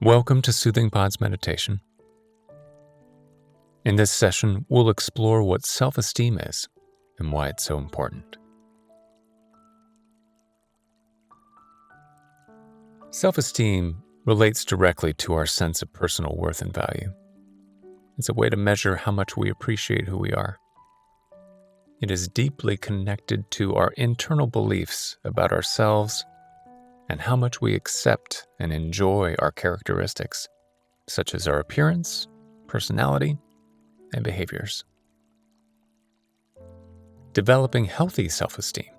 Welcome to Soothing Pod's meditation. In this session, we'll explore what self-esteem is and why it's so important. Self-esteem relates directly to our sense of personal worth and value. It's a way to measure how much we appreciate who we are. It is deeply connected to our internal beliefs about ourselves and how much we accept and enjoy our characteristics, such as our appearance, personality, and behaviors. Developing healthy self-esteem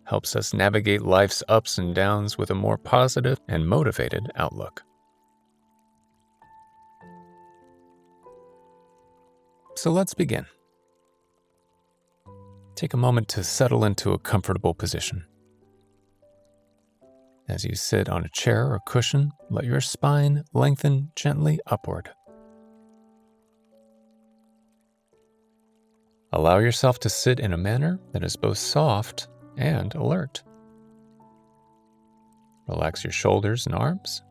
helps us navigate life's ups and downs with a more positive and motivated outlook. So let's begin. Take a moment to settle into a comfortable position. As you sit on a chair or cushion, let your spine lengthen gently upward. Allow yourself to sit in a manner that is both soft and alert. Relax your shoulders and arms.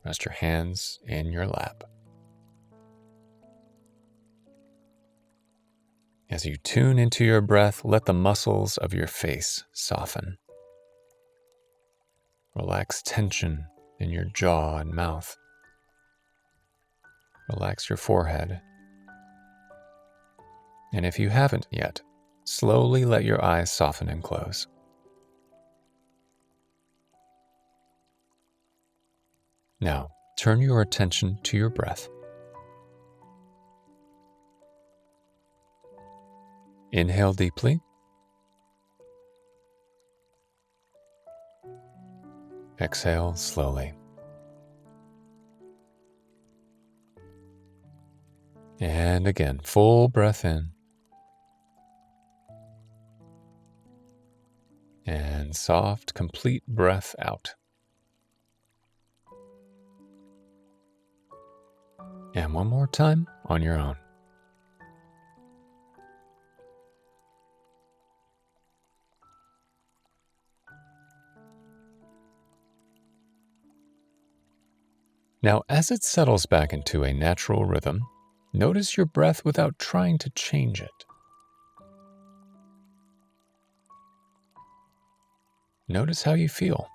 Rest your hands in your lap. As you tune into your breath, let the muscles of your face soften. Relax tension in your jaw and mouth. Relax your forehead. And if you haven't yet, slowly let your eyes soften and close. Now, turn your attention to your breath. Inhale deeply. Exhale slowly. And again, full breath in. And soft, complete breath out. And one more time on your own. Now, as it settles back into a natural rhythm, notice your breath without trying to change it. Notice how you feel.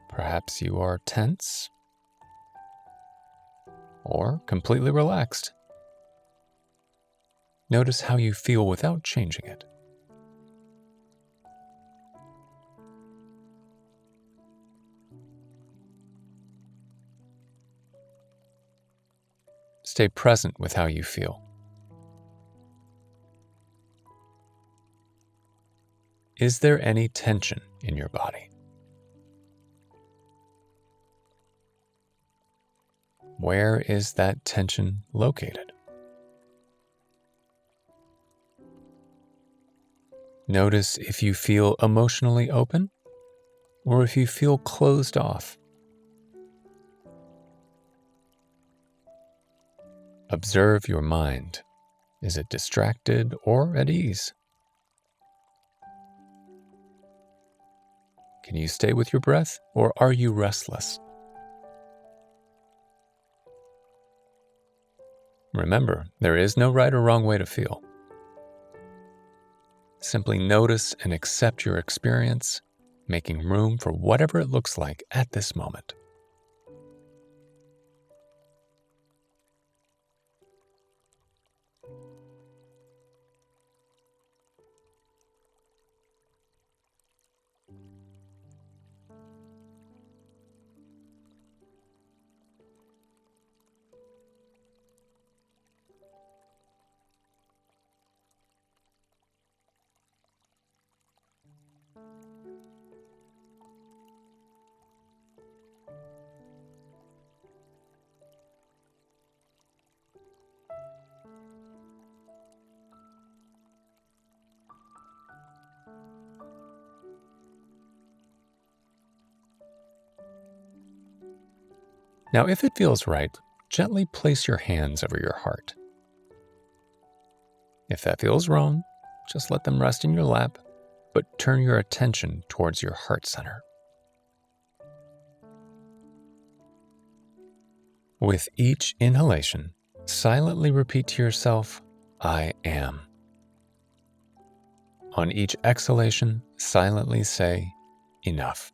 Perhaps you are tense or completely relaxed. Notice how you feel without changing it. Stay present with how you feel. Is there any tension in your body? Where is that tension located? Notice if you feel emotionally open or if you feel closed off. Observe your mind. Is it distracted or at ease? Can you stay with your breath, or are you restless? Remember, there is no right or wrong way to feel. Simply notice and accept your experience, making room for whatever it looks like at this moment. Now, if it feels right, gently place your hands over your heart. If that feels wrong, just let them rest in your lap but turn your attention towards your heart center. With each inhalation, silently repeat to yourself, "I am." On each exhalation, silently say, "Enough."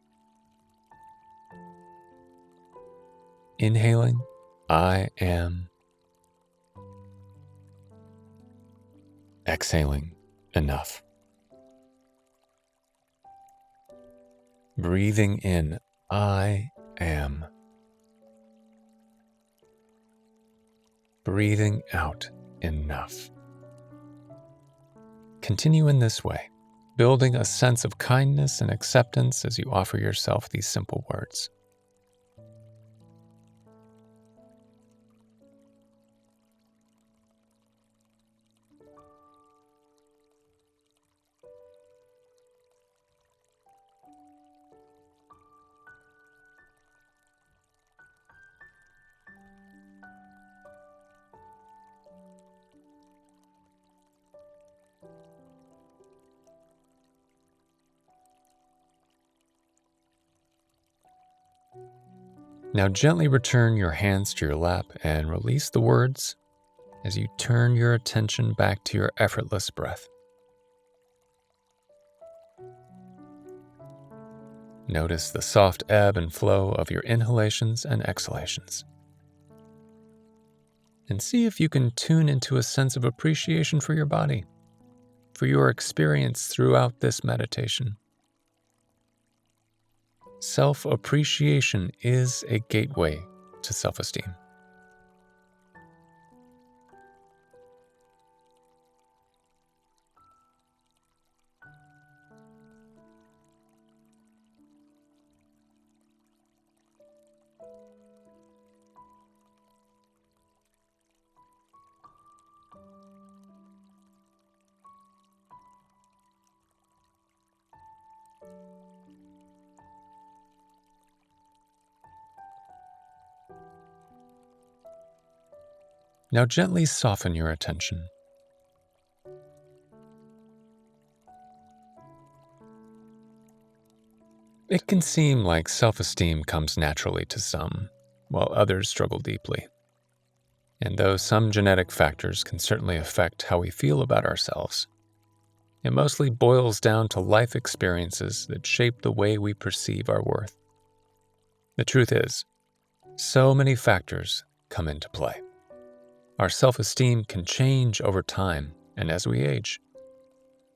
Inhaling, "I am." Exhaling, "Enough." Breathing in, "I am." Breathing out, "Enough." Continue in this way, building a sense of kindness and acceptance as you offer yourself these simple words. Now gently return your hands to your lap and release the words as you turn your attention back to your effortless breath. Notice the soft ebb and flow of your inhalations and exhalations. And see if you can tune into a sense of appreciation for your body, for your experience throughout this meditation. Self-appreciation is a gateway to self-esteem. Now gently soften your attention. It can seem like self-esteem comes naturally to some, while others struggle deeply. And though some genetic factors can certainly affect how we feel about ourselves, it mostly boils down to life experiences that shape the way we perceive our worth. The truth is, so many factors come into play. Our self-esteem can change over time and as we age.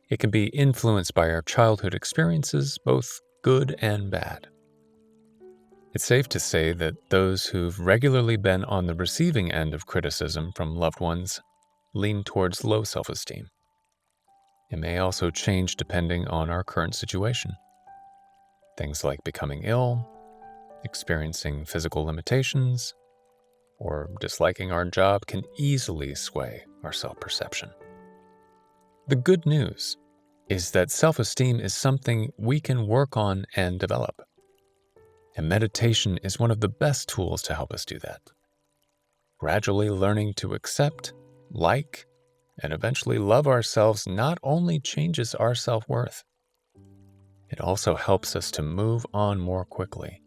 It can be influenced by our childhood experiences, both good and bad. It's safe to say that those who've regularly been on the receiving end of criticism from loved ones lean towards low self-esteem. It may also change depending on our current situation. Things like becoming ill, experiencing physical limitations, or disliking our job can easily sway our self-perception. The good news is that self-esteem is something we can work on and develop. And meditation is one of the best tools to help us do that. Gradually learning to accept, like, and eventually love ourselves not only changes our self-worth, it also helps us to move on more quickly,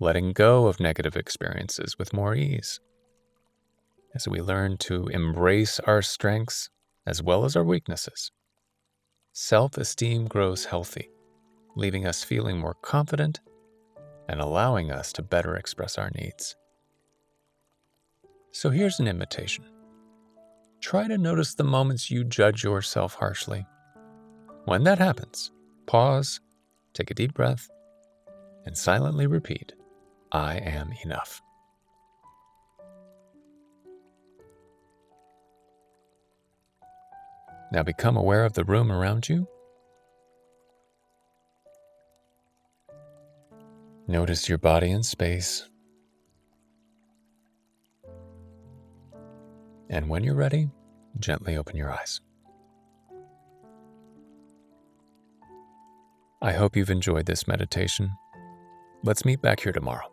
letting go of negative experiences with more ease. As we learn to embrace our strengths as well as our weaknesses, self-esteem grows healthy, leaving us feeling more confident and allowing us to better express our needs. So here's an invitation. Try to notice the moments you judge yourself harshly. When that happens, pause, take a deep breath, and silently repeat, "I am enough." Now become aware of the room around you. Notice your body and space. And when you're ready, gently open your eyes. I hope you've enjoyed this meditation. Let's meet back here tomorrow.